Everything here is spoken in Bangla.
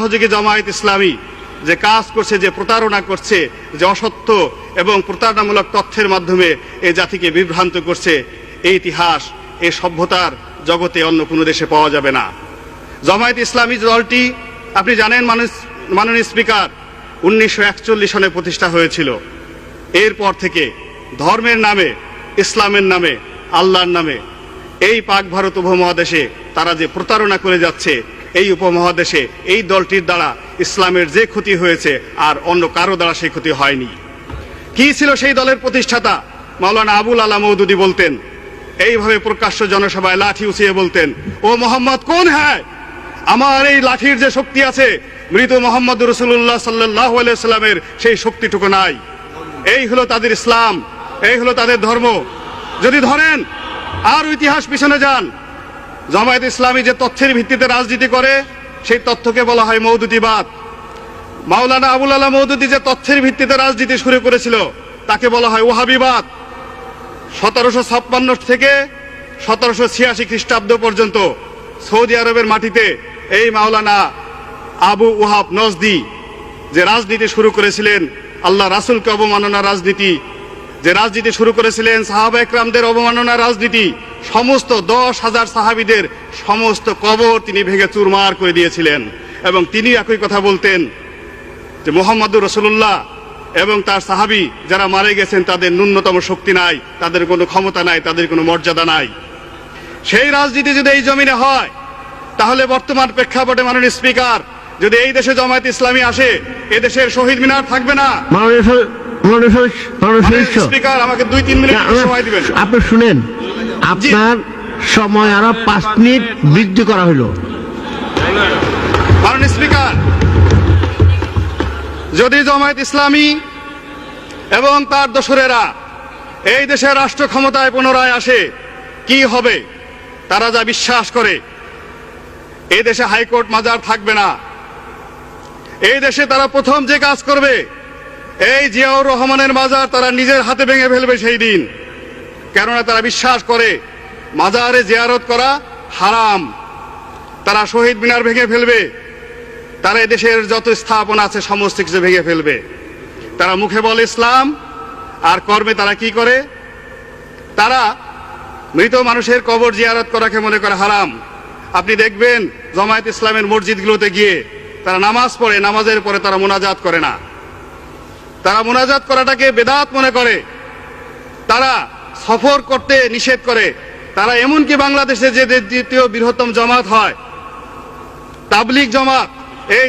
সহযোগী জামায়াত ইসলামী যে কাজ করছে, যে প্রতারণা করছে, যে অসত্য এবং প্রতারণামূলক তথ্যের মাধ্যমে এই জাতিকে বিভ্রান্ত করছে, এই ইতিহাস এই সভ্যতার জগতে অন্য কোনো দেশে পাওয়া যাবে না। জামায়াত ইসলামী দলটি আপনি জানেন মাননীয় স্পিকার 1941 সনে প্রতিষ্ঠা হয়েছিল। এরপর থেকে ধর্মের নামে, ইসলামের নামে, আল্লাহর নামে এই পাক ভারত উপমহাদেশে তারা যে প্রতারণা করে যাচ্ছে, এই উপমহাদেশে এই দলটির দ্বারা ইসলামের যে ক্ষতি হয়েছে আর অন্য কারো দ্বারা সেই ক্ষতি হয়নি। কি ছিল সেই দলের প্রতিষ্ঠাতা? মাওলানা আবুল আলা মওদুদী বলতেন, এইভাবে প্রকাশ্য জনসভায় লাঠি উঁচিয়ে বলতেন, ও মোহাম্মদ কোন হ্যায়, আমার এই লাঠির যে শক্তি আছে মৃত মোহাম্মদ রাসূলুল্লাহ সাল্লাল্লাহু আলাইহি ওয়াসাল্লামের সেই শক্তিটুকু নাই। এই হলো তাদের ইসলাম, এই হলো তাদের ধর্ম। যদি ধরেন আর ইতিহাস পিছনে যান, জামায়াত ইসলামী যে তথ্যের ভিত্তিতে রাজনীতি করে সেই তথ্যকে বলা হয় মওদুদিবাদ। মাওলানা আবুল আলা মওদুদী যে তথ্যের ভিত্তিতে রাজনীতি শুরু করেছিল তাকে বলা হয় ওয়াহাবিবাদ। 1756 থেকে 1786 খ্রিস্টাব্দ পর্যন্ত সৌদি আরবের মাটিতে এই মাওলানা আবু ওয়াহাব নজদি যে রাজনীতি শুরু করেছিলেন, আল্লাহ রাসূলকে অবমাননা রাজনীতি, যে রাজনীতি শুরু করেছিলেন সাহাবা একরামদের অবমাননা রাজনীতি, সমস্ত 10,000 সাহাবীদের সমস্ত কবর তিনি ভেঙে চুরমার করে দিয়েছিলেন। এবং তিনি একই কথা বলতেন যে মুহাম্মদুর রাসূলুল্লাহ এবং তার সাহাবী যারা মারা গেছেন তাদের ন্যূনতম শক্তি নাই, তাদের কোনো ক্ষমতা নাই, তাদের কোনো মর্যাদা নাই। সেই রাজনীতি যদি এই জমিনে হয়, তাহলে বর্তমান প্রেক্ষাপটে মাননীয় স্পিকার, যদি এই দেশে জামায়াত ইসলামী আসে, এই দেশের শহীদ মিনার থাকবে না। স্পিকার আমাকে 2-3 মিনিট সময় দিবেন। আপনি শুনেন, আপনার সময় আরো 5 মিনিট বৃদ্ধি করা হলো। মাননীয় স্পিকার, যদি জামায়াত ইসলামী এবং তার দোসরেরা এই দেশের রাষ্ট্র ক্ষমতায় পুনরায় আসে, কি হবে? তারা যা বিশ্বাস করে, এই দেশে হাইকোর্ট মাজার থাকবে না। এই দেশে তারা প্রথম যে কাজ করবে, এই জিয়াউর রহমানের মাজার তারা নিজের হাতে ভেঙে ফেলবে সেই দিন। কেননা তারা বিশ্বাস করে মাজারে জিয়ারত করা হারাম। তারা শহীদ মিনার ভেঙে ফেলবে, তারা এদেশের যত স্থাপনা আছে সমস্ত কিছু ভেঙে ফেলবে। তারা মুখে বলে ইসলাম, আর কর্মে তারা কি করে? তারা মৃত মানুষের কবর জিয়ারত করাকে মনে করে হারাম। আপনি দেখবেন জামায়াত ইসলামের মসজিদগুলোতে গিয়ে তারা নামাজ পড়ে, নামাজের পরে তারা মোনাজাত করে না। তারা মোনাজাত করাটাকে বেদাত মনে করে। তারা সফর করতে নিষেধ করে। তারা এমনকি বাংলাদেশে যে দ্বিতীয় বৃহত্তম জামাত হয় তাবলিগ জামাত,